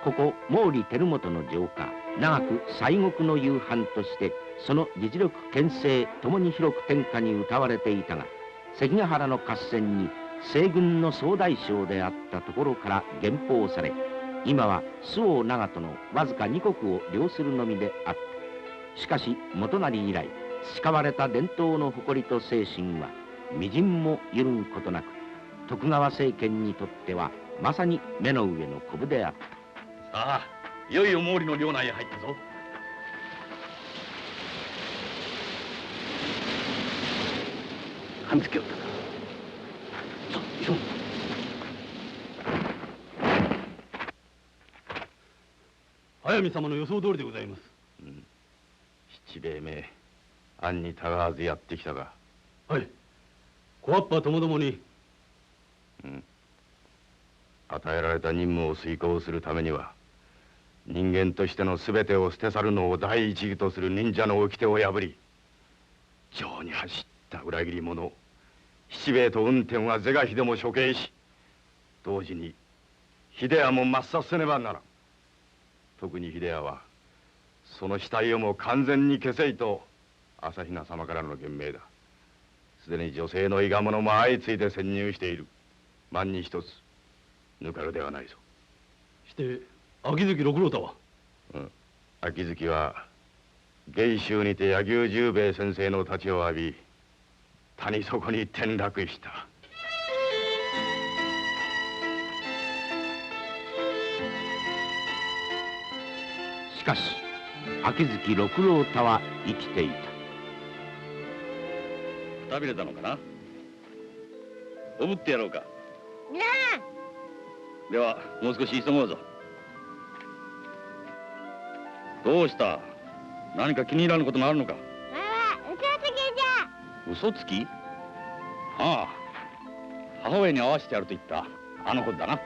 ここ毛利輝元の城下、長く西国の夕飯としてその実力権勢ともに広く天下に謳われていたが、関ヶ原の合戦に西軍の総大将であったところから減封され、今は周防長門のわずか2国を領するのみであった。しかし元就以来培われた伝統の誇りと精神はみじんも緩むことなく、徳川政権にとってはまさに目の上のコブであった。さあ、いよいよ毛利の領内へ入ったぞ。半月をったな。さあ、急ぐ。速水様の予想通りでございます。七兵衛め、暗にたがわずやってきたか。はい。小アッパともどもに。与えられた任務を遂行するためには、人間としての全てを捨て去るのを第一義とする忍者の掟を破り、情に走った裏切り者七兵衛と運天は是が非でも処刑し、同時に秀屋も抹殺せねばならん。特に秀屋はその死体をも完全に消せいと朝比奈様からの言命だ。すでに女性の伊賀者も相次いで潜入している。万に一つ抜かるではないぞ。して秋月六郎太は？秋月は芸州にて柳生十兵衛先生の太刀を浴び、谷底に転落した。しかし秋月六郎太は生きていた。くたびれたのかな。おぶってやろうか。ではもう少し急ごうぞ。どうした？何か気に入らぬことがあるのか？嘘つき？はあ、母親に会わせてやると言ったあの子だな。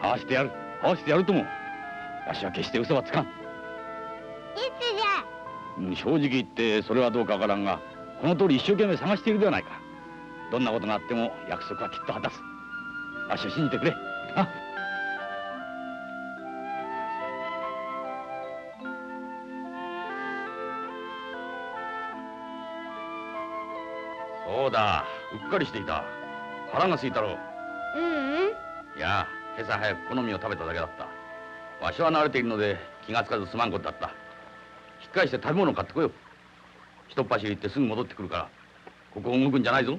会わせてやる、会わせてやるとも。わしは決して嘘はつかん。いつじゃ？正直言ってそれはどうかわからんが、この通り一生懸命探しているではないか。どんなことがあっても約束はきっと果たす。わしを信じてくれ。あ。そうだ、うっかりしていた。腹が空いたろう。いや、今朝早く好みを食べただけだった。わしは慣れているので気がつかずすまんことだった。引っ返して食べ物を買ってこよう。ひとっ走り行ってすぐ戻ってくるから、ここを動くんじゃないぞ。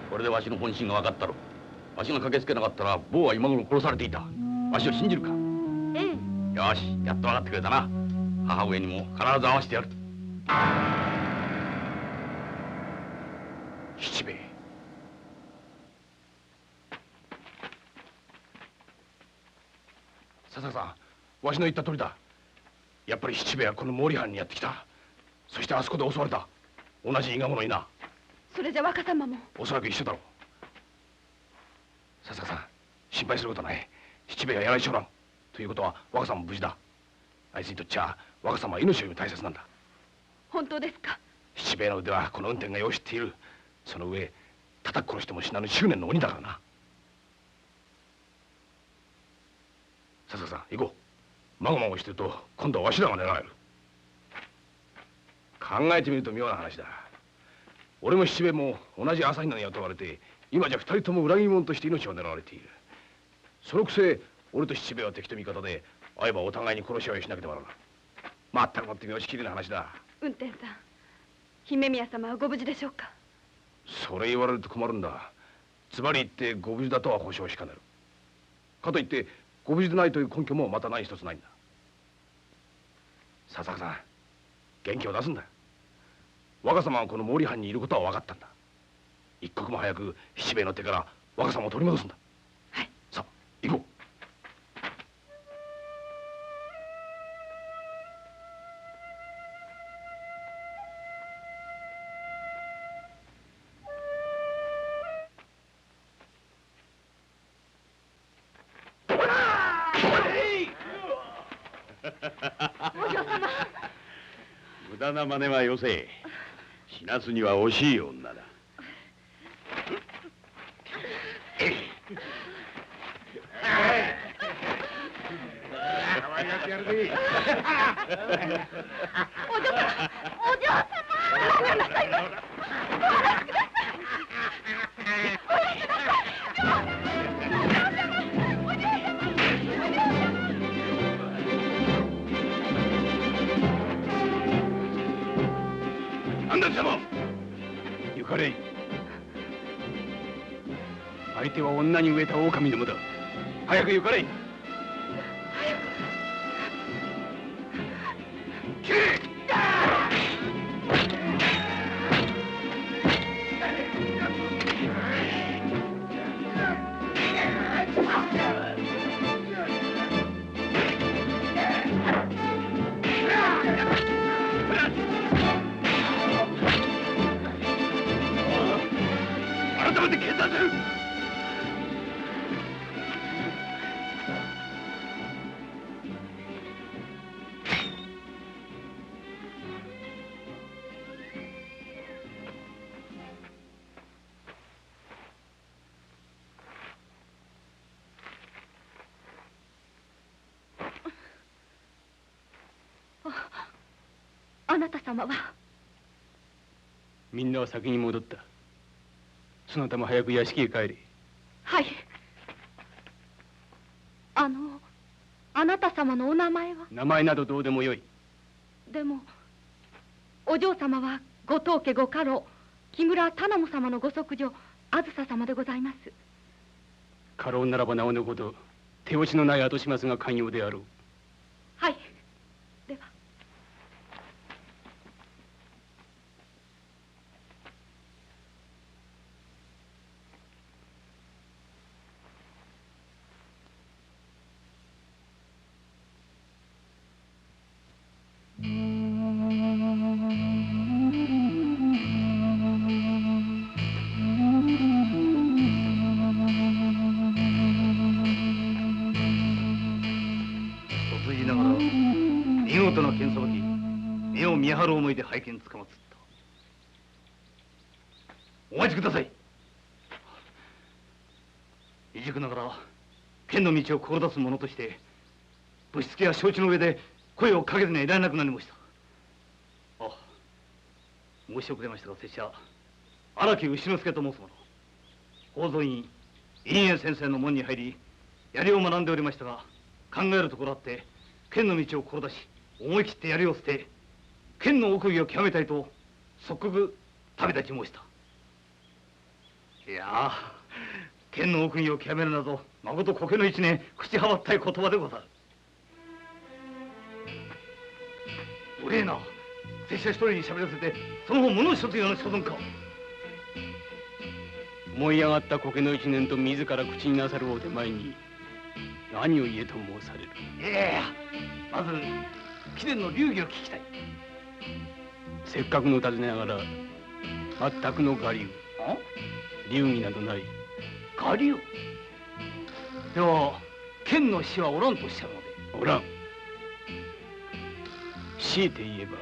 これでわしの本心が分かったろ。わしが駆けつけなかったら坊は今頃殺されていた。わしを信じるか？よし、やっと分かってくれたな。母上にも必ず会わせてやる。七兵衛。笹さん、わしの言った通りだ。やっぱり七兵衛はこの毛利藩にやってきた。そしてあそこで襲われた。同じ伊賀者にな。それじゃ若様もおそらく一緒だろう。笹さん、心配することはない。七兵衛はやられちょらん。ということは若様も無事だ。あいつにとっちゃ若様は命よりも大切なんだ。本当ですか？七兵衛の腕はこの運転がよう知っている。その上叩き殺しても死なぬ執念の鬼だからな。笹さん、行こう。まごまごしてると今度はわしらが狙われる。考えてみると妙な話だ。俺も七兵衛も同じ朝比奈に雇われて今じゃ二人とも裏切り者として命を狙われている。そのくせ俺と七兵衛は敵と味方で、会えばお互いに殺し合いしなければならない。まったくもって妙しきりな話だ。運転さん、姫宮様はご無事でしょうか？それ言われると困るんだ。つまり言ってご無事だとは保証しかねる。かといってご無事でないという根拠もまた何一つないんだ。笹坂さん、元気を出すんだ。若様はこの毛利藩にいることは分かったんだ。一刻も早く七兵衛の手から若様を取り戻すんだ。はい。さあ行こう。お嬢様。無駄な真似はよせ。死なすには惜しい女だ。何だ貴様。ゆかれい。相手は女に飢えた狼どもだ。早くゆかれい。切れ。改めて警察。あなた様は？みんなは先に戻った。そなたも早く屋敷へ帰れ。はい。あなた様のお名前は？名前などどうでもよい。でもお嬢様はご当家ご家老木村頼母様のご息女あずさ様でございます。家老ならばなおのこと手落ちのない後始末が寛容であろう。はい。では。と言いながら見事な剣さばき、目を見張る思いで拝見つかまつった。お待ちください。未熟ながら剣の道を志す者としてぶしつけや承知の上で声をかけずにはいられなくなりました。あ、申し遅れましたが、拙者荒木牛之助と申す者、宝蔵院院永先生の門に入り槍を学んでおりましたが、考えるところあって剣の道を志し、思い切って槍を捨て剣の奥義を極めたいと即刻旅立ち申した。いや剣の奥義を極めるなどまこと苔の一年口はばったい言葉でござる。無礼な。拙者一人に喋らせてその方物一つ言わぬ所存か。燃え上がった苔の一年と自ら口になさるお手前に何を言えと申される。いやいや、まず貴殿の流儀を聞きたい。せっかくの尋ねながら全くの我流。流儀などない。我流では剣の死はおらんとおっしゃるので。おらん。強いて言えば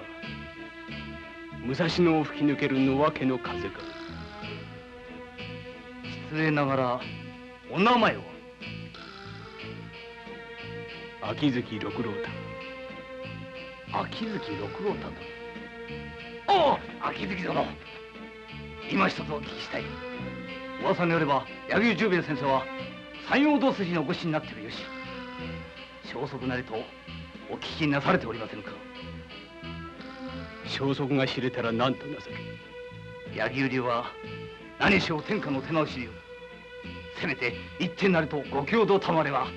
武蔵野を吹き抜ける野分けの風か。失礼ながらお名前は？秋月六郎太。秋月六郎太殿。おお、秋月殿。今一つお聞きしたい。噂によれば柳生十兵衛先生は山陽道筋のご師になっているよし、消息なりとお聞きなされておりませんか。消息が知れたら何となさる。柳生流は何しろ天下の手直し流。せめて一点なりとご共同たまれば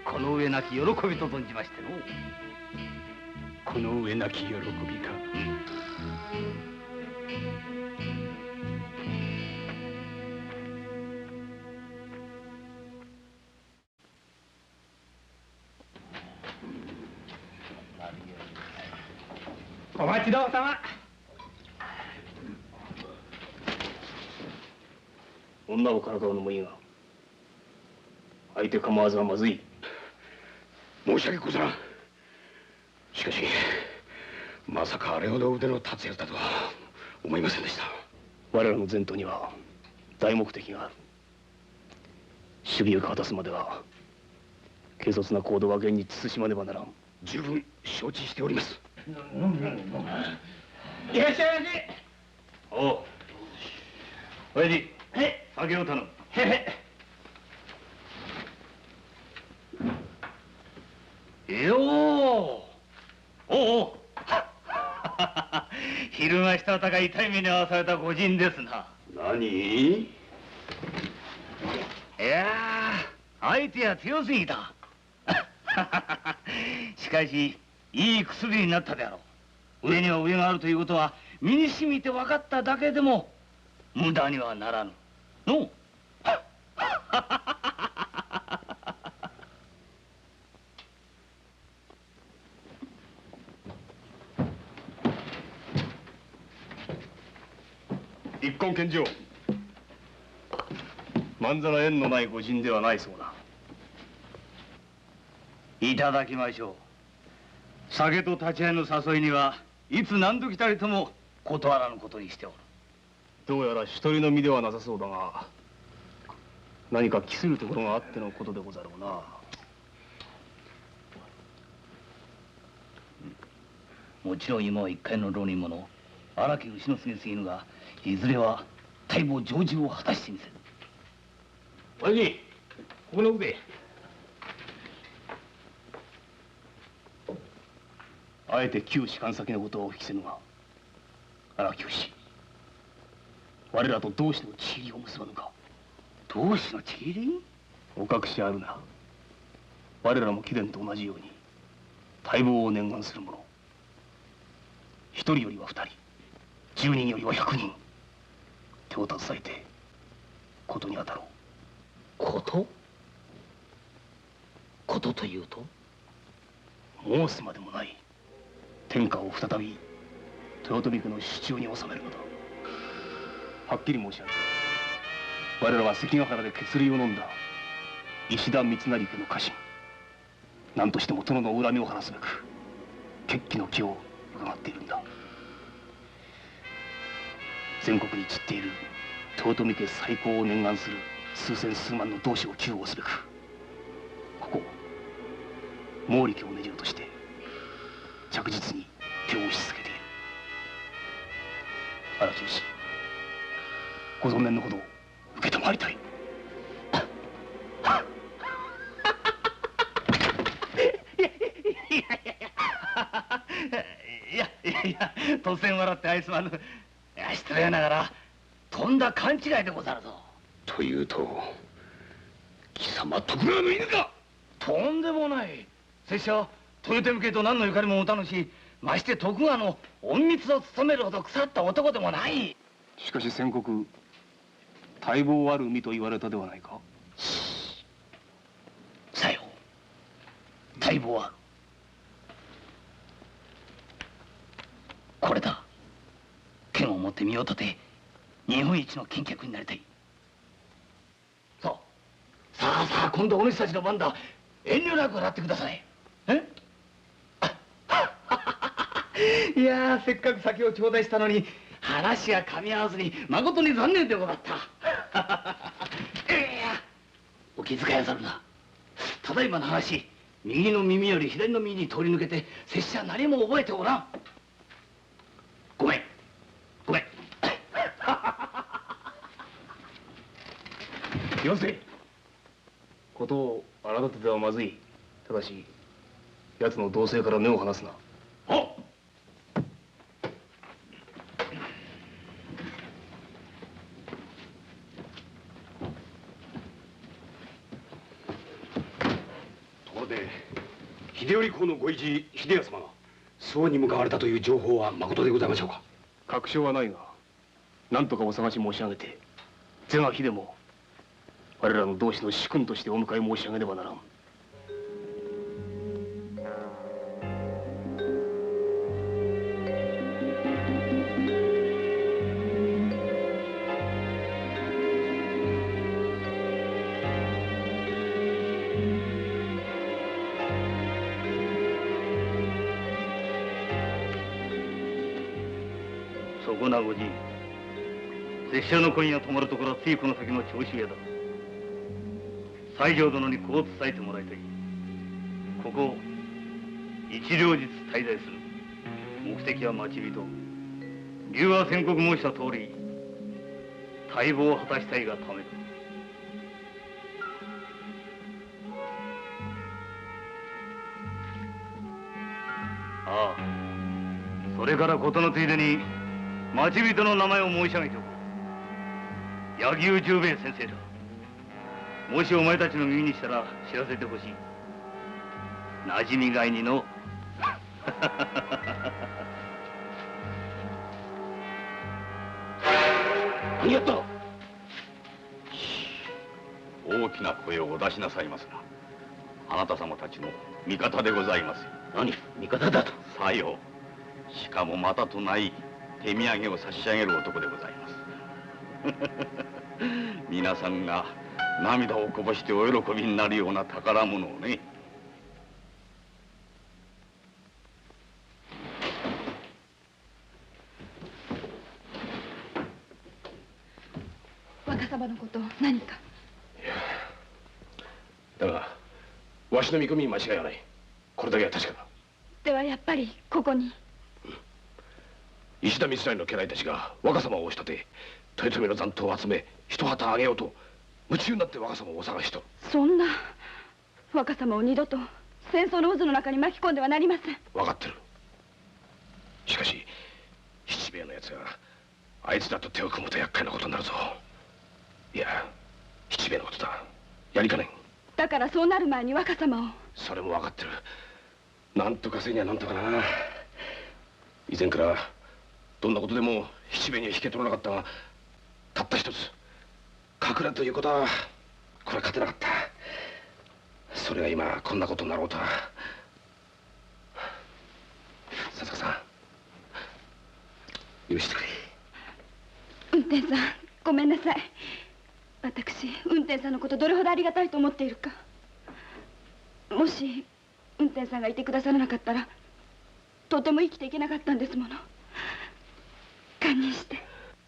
この上なき喜びと存じましての。この上なき喜びか。お待ちどうさま。女をからかうのもいいが、相手構わずはまずい。申し訳ござらん。しかしまさかあれほど腕の立つやつだとは思いませんでした。我らの前途には大目的がある。守備を果たすまでは軽率な行動は現に慎まねばならん。十分承知しております。いらっしゃいませ。おう、親父、酒を頼む。へへ。よおおう昼間したたか痛い目に遭わされた御仁ですな。何？いや相手は強すぎた。しかしいい薬になったであろう。上には上があるということは身にしみて分かっただけでも無駄にはならぬの。一根献上。まんざら縁のない御仁ではないそうだ。いただきましょう。酒と立ち会いの誘いにはいつ何時たりとも断らぬことにしておる。どうやら一人の身ではなさそうだが、何か期するところがあってのことでござろうな。もちろん今は一介の浪人者、荒き牛のすげすぎぬが、いずれは大望成就を果たしてみせる。親父、ここの腕。あえて旧士官先のことをお聞きせぬが、荒木牛、我らと同志の地位を結ばぬか。同志の地位？お隠しあるな。我らも貴殿と同じように大望を念願する者、一人よりは二人、10人よりは100人、手を携えてことに当たろう。ことというと？申すまでもない。天下を再び豊臣家の手中に収めるのだ。はっきり申し上げる。我らは関ヶ原で血流を飲んだ石田三成家の家臣。何としても殿の恨みを晴らすべく決起の機を伺っているんだ。全国に散っている豊臣家再興を念願する数千数万の同志を救護すべく、ここ毛利家を根城として着実に手を押し続けている。荒木牛、ご存念のほど受けたまわりたい。いや突然笑って愛すまぬ。いや失礼ながらとんだ勘違いでござるぞ。というと貴様徳川の犬か。とんでもない。拙者豊臣家と何のゆかりも持たぬし、まして徳川の隠密を務めるほど腐った男でもない。しかし先刻待望ある身と言われたではないか。さよう、待望ある。これだ。剣を持って身を立て日本一の剣客になりたい。さあ今度はお主たちの番だ。遠慮なく笑ってください。いやせっかく酒を頂戴したのに話が噛み合わずに誠に残念でござった。お気遣いなさるな。ただいまの話、右の耳より左の耳に通り抜けて拙者何も覚えておらん。ごめん。よせ。ことを荒立ててはまずい。ただし奴の動静から目を離すな。はっ。ところで秀頼公のご意地秀康様が周防に向かわれたという情報はまことでございましょうか？確証はないが何とかお探し申し上げて是が非でも我らの同志の主君としてお迎え申し上げねばならん。そこなごじい、拙者の今夜泊まるところはついこの先の長州屋だ。西条殿にこう伝えてもらいたい。ここ一両日滞在する。目的は待ち人。竜は宣告申した通り待望を果たしたいがためだ。ああ、それから事のついでに待ち人の名前を申し上げておこう。柳生十兵衛先生だ。もしお前たちの耳にしたら知らせてほしい。馴染みがいにの。何やったの？大きな声をお出しなさいますな。あなた様たちの味方でございます。何？味方だと？さよう。しかもまたとない手土産を差し上げる男でございます。皆さんが涙をこぼしてお喜びになるような宝物をね。若様のこと何か？だがわしの見込みに間違いはない。これだけは確かだ。ではやっぱりここに。石田三成の家来たちが若様を押し立て豊臣の残党を集め一旗あげようと夢中になって若様をお探しとる。そんな。若様を二度と戦争の渦の中に巻き込んではなりません。分かってる。しかし七兵衛のやつがあいつらと手を組むと厄介なことになるぞ。いや七兵衛のことだ。やりかねん。だからそうなる前に若様を。それも分かってる。なんとかせにはなんとかな。以前からどんなことでも七兵衛には引け取らなかったが、たった一つ隠れということはこれは勝てなかった。それが今こんなことになろうとは。さつかさん許してくれ。運転さんごめんなさい。私運転さんのことどれほどありがたいと思っているか。もし運転さんがいてくださらなかったらとても生きていけなかったんですもの。堪忍して。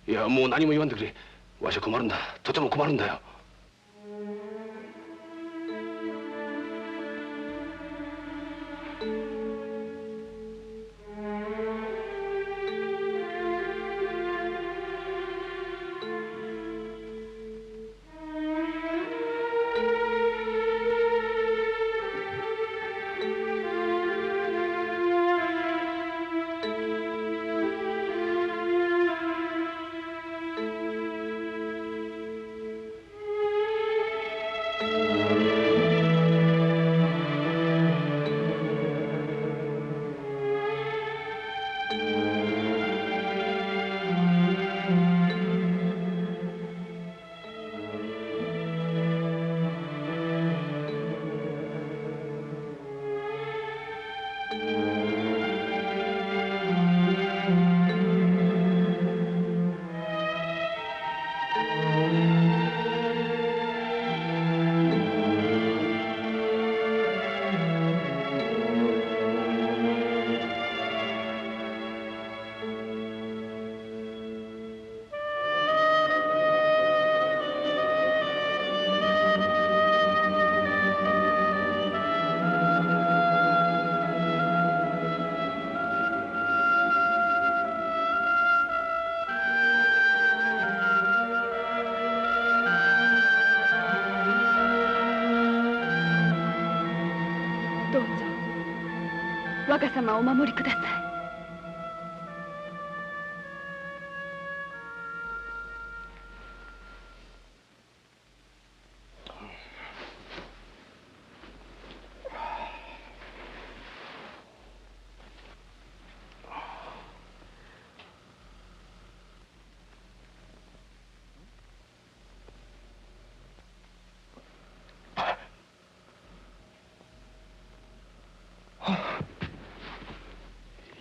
いやもう何も言わんでくれ。わしは困るんだ。とても困るんだよ。若様をお守りください。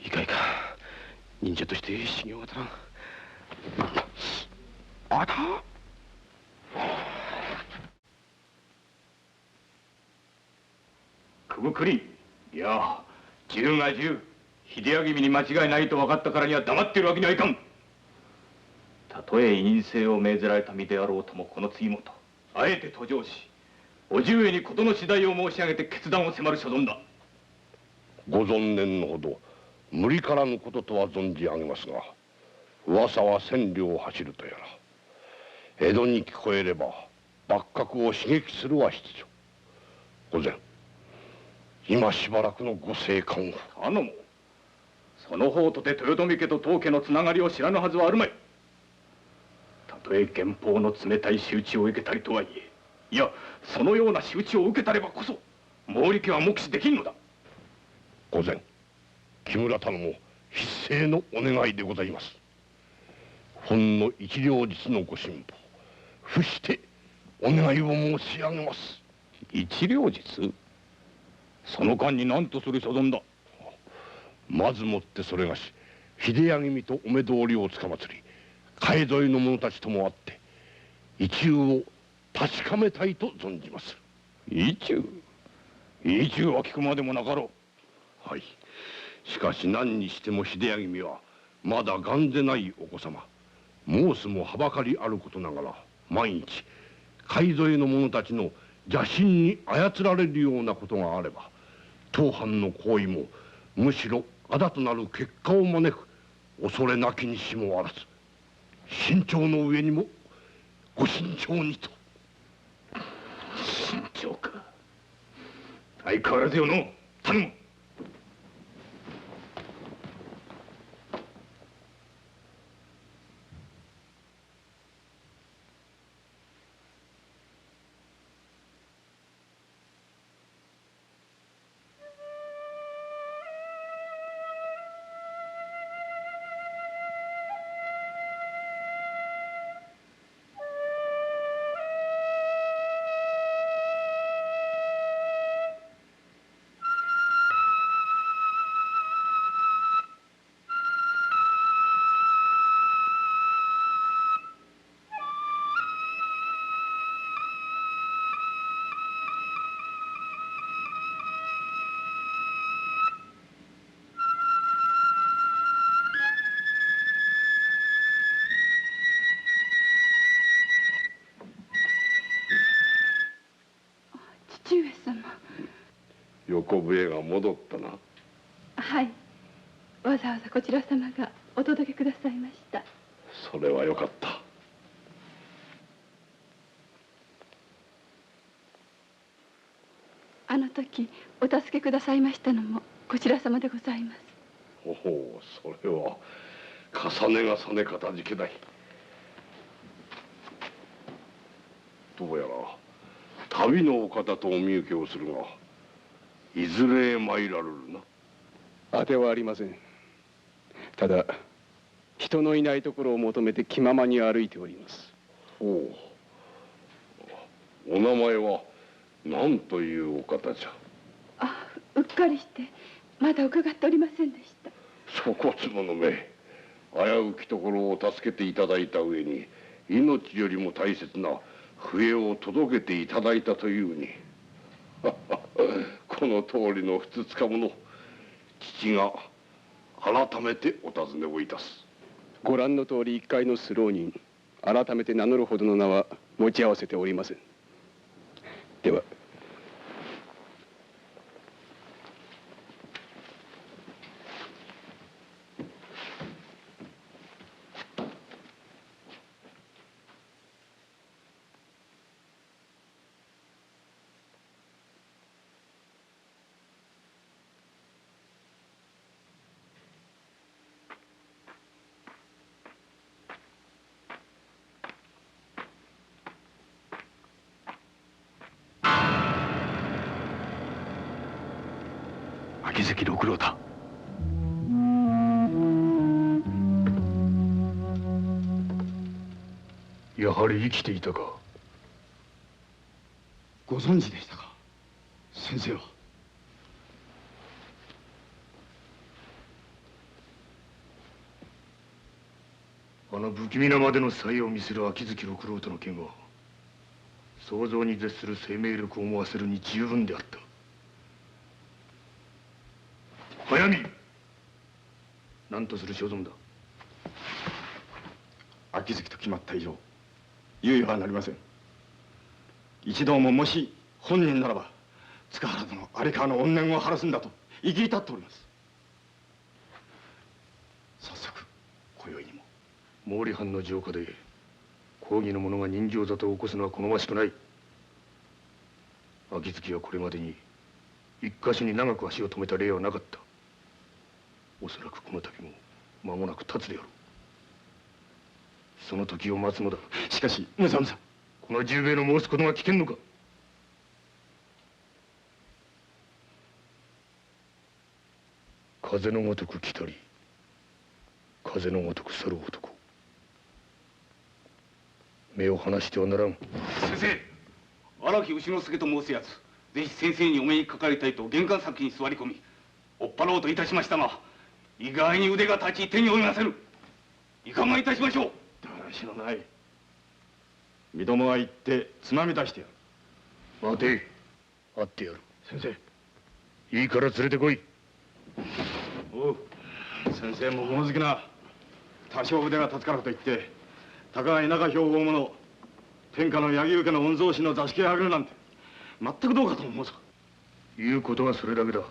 いかいか忍者として修行が足らん。あたくぶくり、いや銃が銃。秀明に間違いないと分かったからには黙っているわけにはいかん。たとえ陰性を命ぜられた身であろうともこの次元あえて途上し叔父上に事の次第を申し上げて決断を迫る所存だ。ご存念のほど無理からぬこととは存じ上げますが、噂は千里を走るとやら。江戸に聞こえれば幕閣を刺激するは必要。御前、今しばらくのご静観を。頼もその方とて豊臣家と当家のつながりを知らぬはずはあるまい。たとえ元宝の冷たい仕打ちを受けたりとはいえ、いやそのような仕打ちを受けたればこそ毛利家は目視できんのだ。御前、木村頼も必正のお願いでございます。ほんの一両日のご辛抱、伏してお願いを申し上げます。一両日？その間に何とする所存だ。まずもってそれがし秀明とお目通りをつかまつり、海沿いの者たちともあって一憂を確かめたいと存じます。意中？意中は聞くまでもなかろう。はい。しかし何にしても秀明はまだがんぜないお子様、申すもはばかりあることながら、万一海沿いの者たちの邪心に操られるようなことがあれば、当藩の行為もむしろ仇となる結果を招く恐れなきにしもあらず、慎重の上にもご慎重にと。慎重か。相変わらずよの頼む。横笛が戻ったな。はい、わざわざこちら様がお届けくださいました。それはよかった。あの時お助けくださいましたのもこちら様でございます。おお、それは重ね重ねかたじけない。どうやら旅のお方とお見受けをするが、いずれへ参られるな。当てはありません。ただ人のいないところを求めて気ままに歩いております。おお、お名前は何というお方じゃ。あ、うっかりしてまだ伺っておりませんでした。粗骨者め、危うきところを助けていただいた上に命よりも大切な笛を届けていただいたというにこの通りのふつつか者、父が改めてお尋ねをいたす。ご覧の通り一介のスロー人、改めて名乗るほどの名は持ち合わせておりません。では。秋月六郎だ。やはり生きていたか。ご存知でしたか、先生は。あの不気味なまでの才を見せる秋月六郎との剣は想像に絶する生命力を思わせるに十分であった。早見、何とする所存だ。秋月と決まった以上猶予はなりません。一同ももし本人ならば塚原殿有川の怨念を晴らすんだと言い切り立っております。早速今宵にも毛利藩の城下で公儀の者が人情沙汰を起こすのは好ましくない。秋月はこれまでに一箇所に長く足を止めた例はなかった。おそらくこの度も間もなく立つであろう。その時を待つのだ。しかし武蔵さん、この十兵衛の申すことが聞けんのか。風のごとく来たり風のごとく去る男、目を離してはならん。先生、荒木牛之助と申すやつ、ぜひ先生にお目にかかりたいと玄関先に座り込み追っ払おうといたしましたが、意外に腕が立ち手に負いませぬ。いかがいたしましょう。だらしのない。身どもは行ってつまみ出してやる。待て、会ってやる。先生、いいから連れてこい。おう、先生も物好きな。多少腕が立つからといってたかが田舎兵庫者天下の柳生家の御曹司の座敷へ上げるなんて全くどうかと思うぞ。言うことはそれだけだ。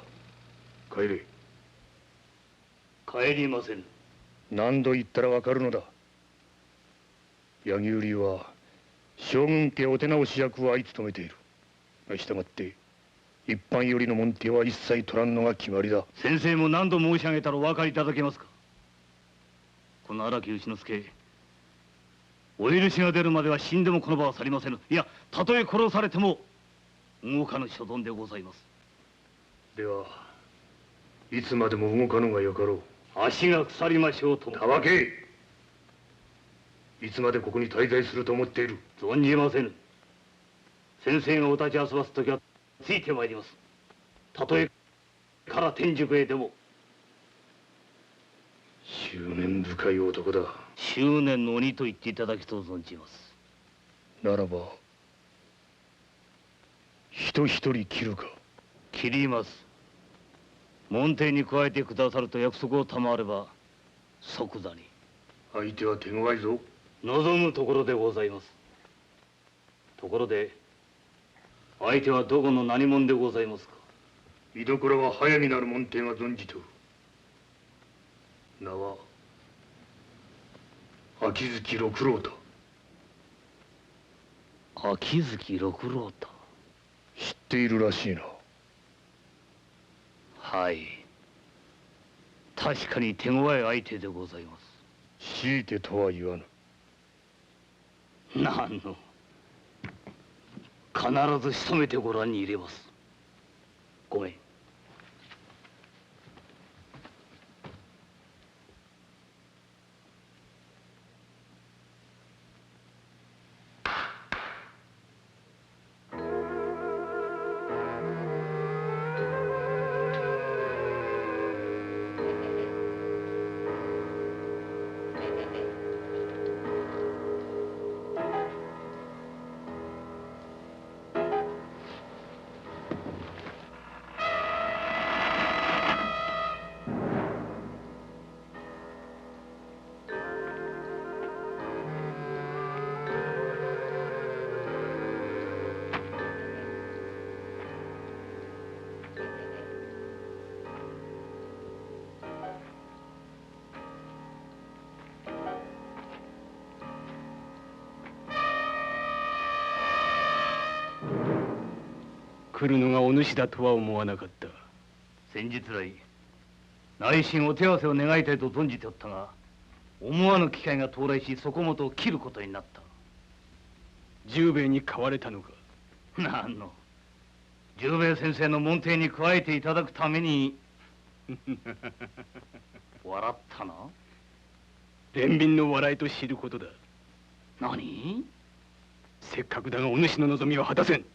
帰れ。帰りません。何度言ったらわかるのだ。柳生は将軍家お手直し役をあい務めている。したがって一般よりの門弟は一切取らんのが決まりだ。先生も何度申し上げたらお分かりいただけますか。この荒木牛之助、お許しが出るまでは死んでもこの場は去りませぬ。いや、たとえ殺されても動かぬ所存でございます。ではいつまでも動かぬがよかろう。足が腐りましょうと。たわけ、いつまでここに滞在すると思っている。存じませぬ。先生がお立ち遊ばす時はついてまいります。たとえから天竺へでも。執念深い男だ。執念の鬼と言っていただきと存じます。ならば人一人切るか。切ります。門弟に加えてくださると約束を賜れば即座に。相手は手強いぞ。望むところでございます。ところで相手はどこの何者でございますか。居所は早見なる門弟が存じておる。名は秋月六郎だ。秋月六郎だ。知っているらしいな。はい、確かに手強い相手でございます。強いてとは言わぬ。何の、必ず仕留めてご覧に入れます。ごめん。来るのがお主だとは思わなかった。先日来内心お手合わせを願いたいと存じておったが、思わぬ機会が到来しそこもとを切ることになった。十兵衛に買われたのか。何の、十兵衛先生の門弟に加えていただくために笑ったな。憐憫の笑いと知ることだ。何？せっかくだがお主の望みは果たせん。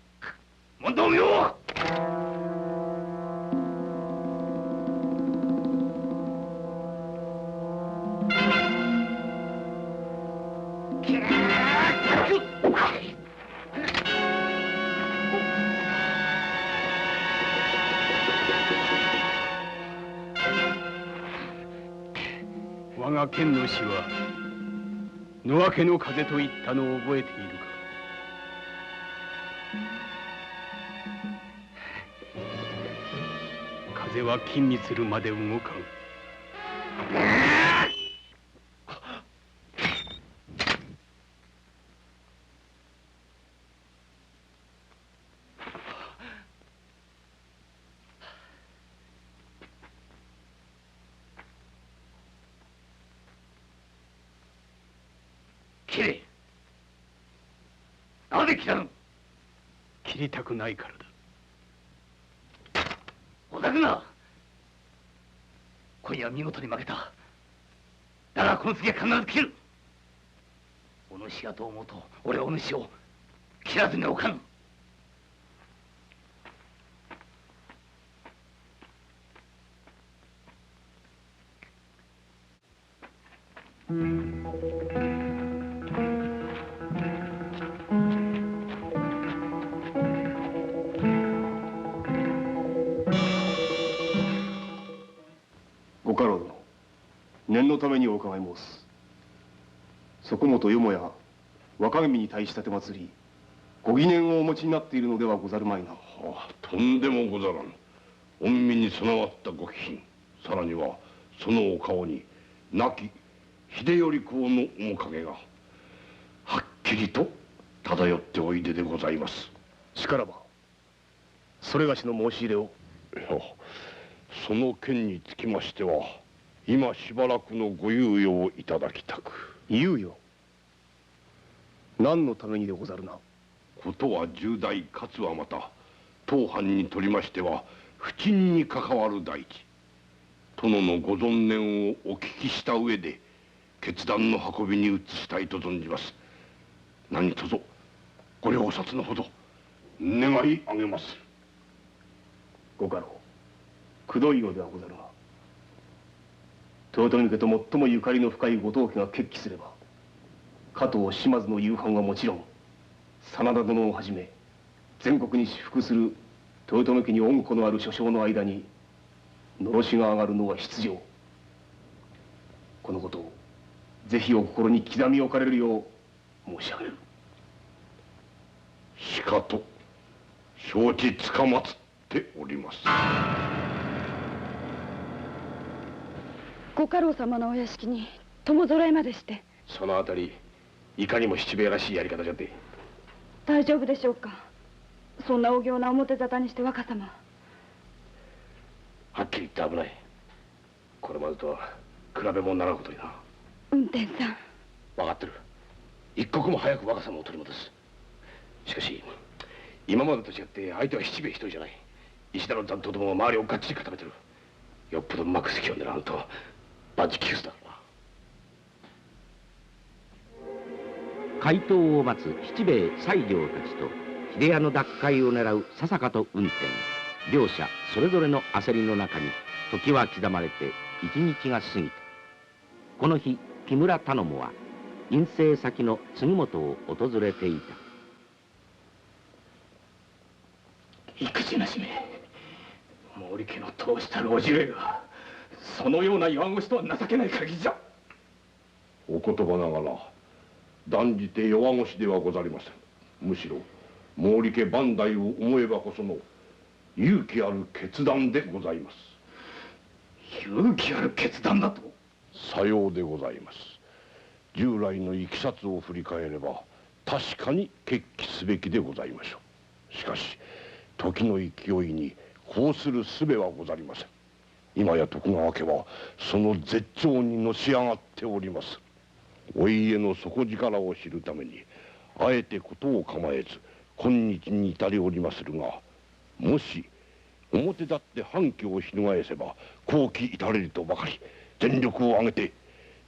問答無用。我が剣の死は野分けの風と言ったのを覚えているか。風は金にするまで動かん。切れ。なぜ切らぬ？切りたくないからだ。おたくな。今夜は見事に負けた。だがこの次は必ず切る。お主がどう思うと俺はお主を切らずにおかぬ。ご家老殿、念のためにお伺い申す。そこもとよもや若君に対し立て祭り、ご疑念をお持ちになっているのではござるまいな。とんでもござらん。御身に備わったご貴賓、さらにはそのお顔に亡き秀頼公の面影がはっきりと漂っておいででございます。しからばそれがしの申し入れを。いや、その件につきましては今しばらくのご猶予をいただきたく。猶予？何のためにでござるな。ことは重大かつはまた当藩にとりましては不沈に関わる大事。殿のご存念をお聞きした上で決断の運びに移したいと存じます。何卒ご了察のほど願い上げます。ご家老、くどいようではござるが、豊臣家と最もゆかりの深い後藤家が決起すれば、加藤島津の夕飯はもちろん真田殿をはじめ全国に私服する豊臣家に恩子のある諸将の間にのろしが上がるのは必要。このことをぜひお心に刻み置かれるよう申し上げる。しかと承知つかまつっております。ご家老様のお屋敷に友揃えまでして。そのあたりいかにも七兵衛らしいやり方じゃって。大丈夫でしょうか。そんなお行な表沙汰にして若様。はっきり言って危ない。これまでとは比べ物にならんことにな。運転さん。分かってる。一刻も早く若様を取り戻す。しかし今までと違って相手は七兵衛一人じゃない。石田の残党どもが周りをがっちり固めてる。よっぽどうまく席を狙うと万事休すだろうな。回答を待つ七兵衛西条たちと秀屋の奪回を狙う笹香と運転、両者それぞれの焦りの中に時は刻まれて一日が過ぎた。この日木村頼母は遠征先の杉本を訪れていた。育児なしめ、毛利家の通したる叔父上がそのような弱腰とは情けない限りじゃ。お言葉ながら断じて弱腰ではござりません。むしろ毛利家万代を思えばこその勇気ある決断でございます。勇気ある決断だと？さようでございます。従来のいきさつを振り返れば確かに決起すべきでございましょう。しかし時の勢いにこうする術はござりません。今や徳川家はその絶頂にのし上がっております。お家の底力を知るためにあえて事を構えず今日に至りおりまするが、もし表立って反旗を翻せば好機至れるとばかり全力を挙げて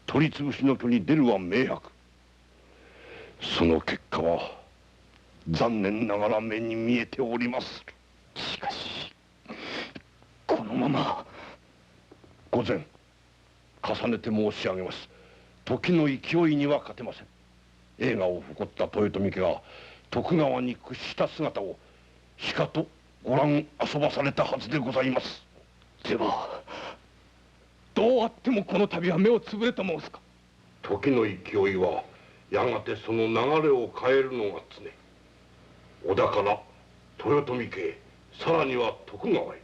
取り潰しの挙に出るは明白。その結果は残念ながら目に見えております。しかしこのまま。御前、重ねて申し上げます。時の勢いには勝てません。栄華を誇った豊臣家が徳川に屈した姿をしかとご覧遊ばされたはずでございます。ではどうあってもこの度は目をつぶれと申すか。時の勢いはやがてその流れを変えるのが常。織田から豊臣家へ、さらには徳川へ、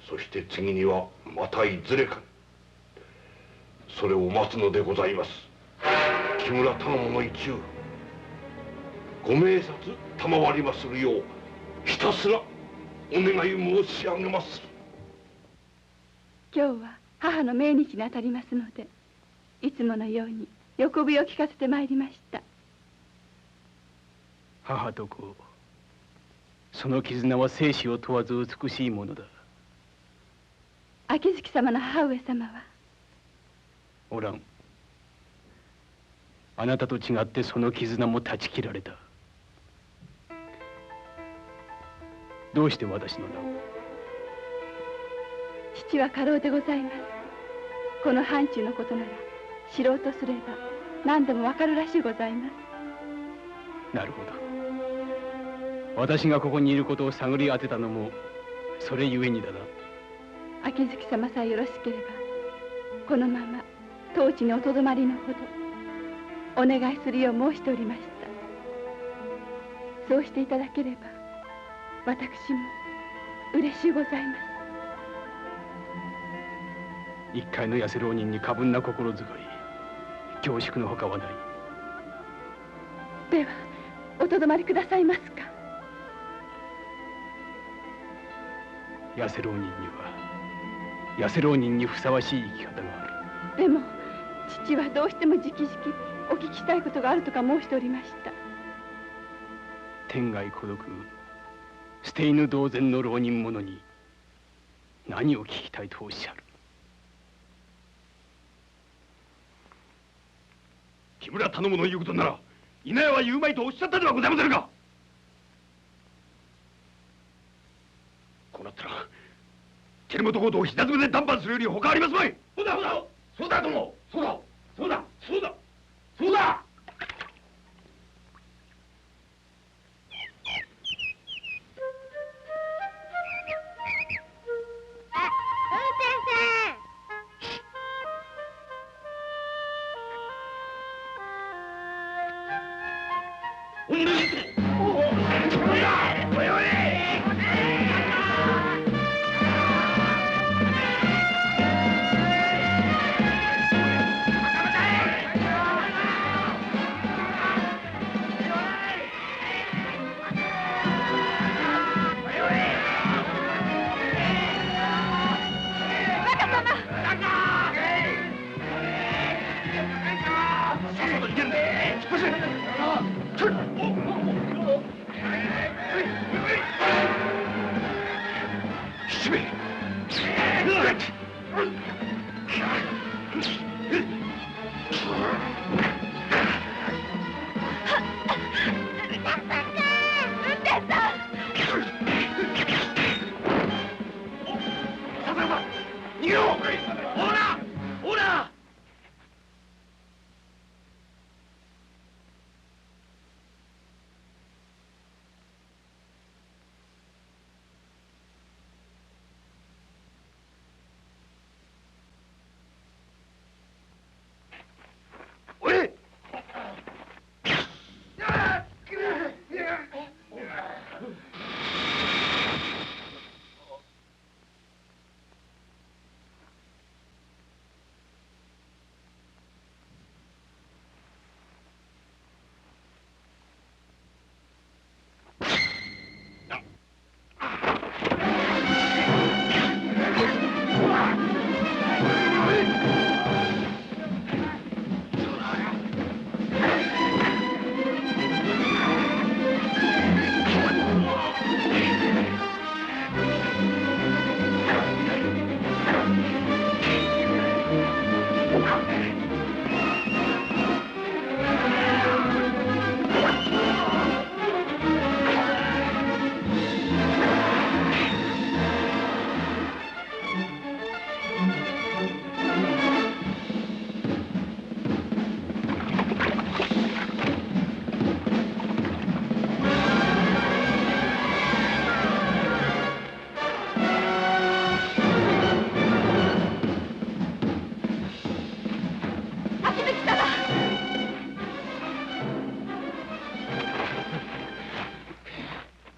そして次にはまたいずれかに。それを待つのでございます。木村頼母の一中、ご明察賜りまするようひたすらお願い申し上げます。今日は母の命日にあたりますので、いつものように横笛を聞かせてまいりました。母と子、その絆は生死を問わず美しいものだ。秋月様の母上様は？おらん。あなたと違ってその絆も断ち切られた。どうして私の名を？父は家老でございます。この範疇のことなら知ろうとすれば何でもわかるらしゅうございます。なるほど。私がここにいることを探り当てたのもそれゆえにだな。秋月様さえよろしければこのまま当地におとどまりのほどお願いするよう申しておりました。そうしていただければ私も嬉しゅうございます。一介の痩せ浪人に過分な心遣い、恐縮のほかはない。ではおとどまりくださいますか。痩せ浪人には痩せ浪人にふさわしい生き方がある。でも父はどうしても直々お聞きしたいことがあるとか申しておりました。天涯孤独、捨て犬同然の浪人者に何を聞きたいとおっしゃる。木村頼母の言うことなら稲屋は言うまいとおっしゃったではございませんか。こうなったら照本公と膝詰めで談判するより他ありますまい。そうだそうだ殿、そうだそうだそうだそうだ。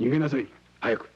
逃げなさい。早く。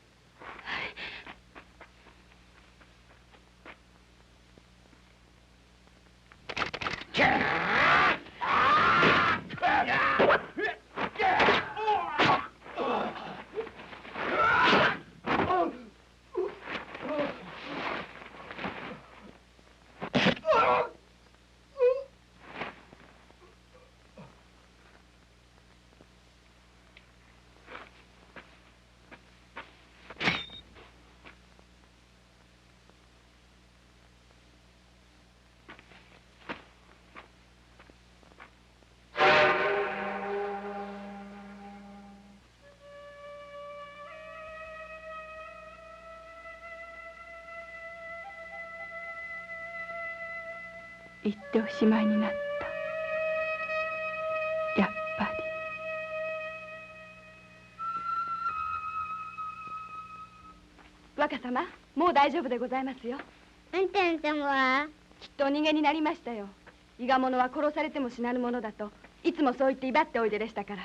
行っておしまいになった。やっぱり。若様、もう大丈夫でございますよ。運転様はきっとお逃げになりましたよ。伊賀者は殺されても死なぬものだといつもそう言って威張っておいででしたから。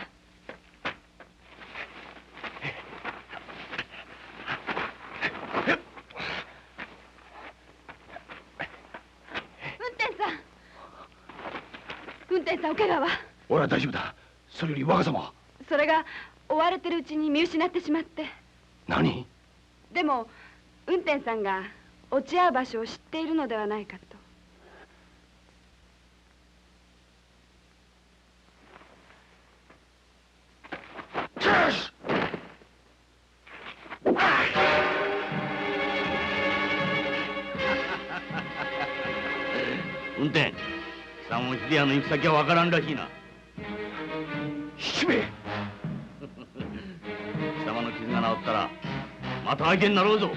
運転さん、お怪我は？俺は大丈夫だ。それより若様は？それが追われてるうちに見失ってしまって。何？でも運転さんが落ち合う場所を知っているのではないかと。運転、久本秀屋の行く先はわからんらしいな。七兵衛。貴様の傷が治ったらまた相手になろうぞ。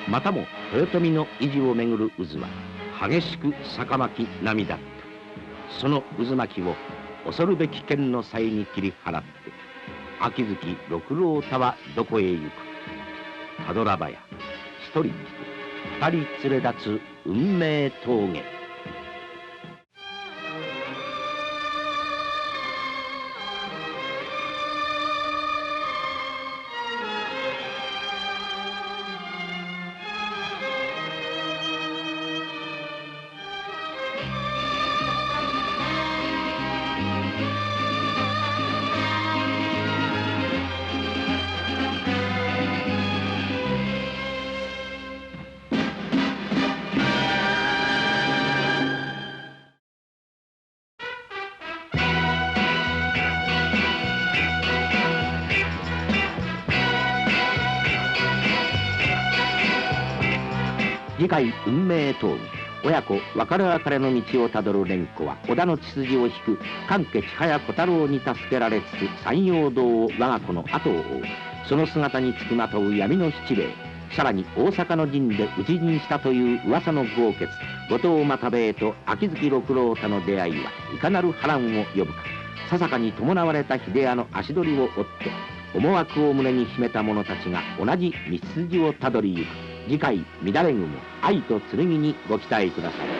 またも豊臣の維持をめぐる渦は激しく逆巻き波だった。その渦巻きを恐るべき剣の鞘に切り払って秋月六郎太はどこへ行く。カドラバヤ一人二人連れ立つ運命峠。次回運命峠。親子別れ別れの道をたどる蓮子は織田の血筋を引く関家千早小太郎に助けられつつ山陽道を我が子の後を追う。その姿につきまとう闇の七兵衛、さらに大阪の陣で討ち死にしたという噂の豪傑後藤又兵衛と秋月六郎太の出会いはいかなる波乱を呼ぶか。ささかに伴われた秀屋の足取りを追って思惑を胸に秘めた者たちが同じ道筋をたどりゆく。次回乱れ雲愛と剣にご期待ください。